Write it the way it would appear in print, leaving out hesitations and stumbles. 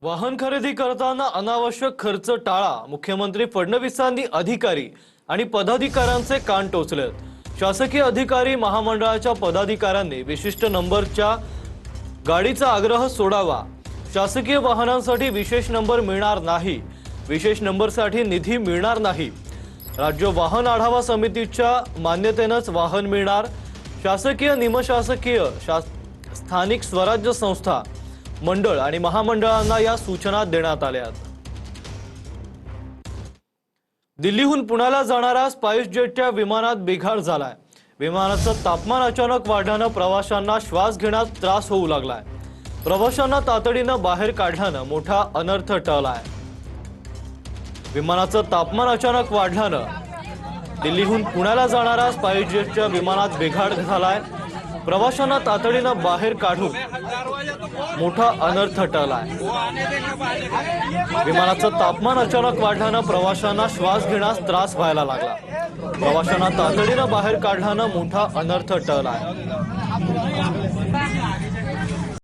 वाहन खरेदी करताना अनावश्यक खर्च टाळा। मुख्यमंत्री फडणवीसांनी अधिकारी आणि पदाधिकाऱ्यांचे कान टोचलेत। शासकीय अधिकारी महामंडळाच्या पदाधिकाऱ्यांनी विशिष्ट नंबरच्या गाडीचा आग्रह सोडावा। शासकीय वाहनांसाठी विशेष नंबर मिळणार नाही, विशेष नंबरसाठी निधी मिळणार नाही। राज्य वाहन आढावा समितीच्या मान्यतेनेच वाहन मिळणार। शासकीय निमशासकीय स्थानिक स्वराज्य संस्था मंडळ आणि महामंडळांना या सूचना देण्यात आल्या आहेत। दिल्लीहून पुण्याला जाणाऱ्या स्पाइसजेटच्या विमानात बिघाड झालाय। विमानाचं तापमान अचानक वाढल्यानं प्रवाशांना श्वास घेण्यास त्रास होऊ लागलाय। प्रवाशांना तातडीनं बाहेर काढल्यानं मोठा अनर्थ टळलाय। विमानाचं तापमान अचानक वाढल्यानं दिल्लीहून पुण्याला जाणाऱ्या स्पाइसजेटच्या विमानात बिघाड झालाय। प्रवाशांना तातडीनं बाहेर काढून मोठा अनर्थ टळलाय। विमानाचं तापमान अचानक वाढल्यानं प्रवाशांना श्वास घेण्यास त्रास व्हायला लागला। प्रवाशांना तातडीनं बाहेर काढल्यानं मोठा अनर्थ टळलाय।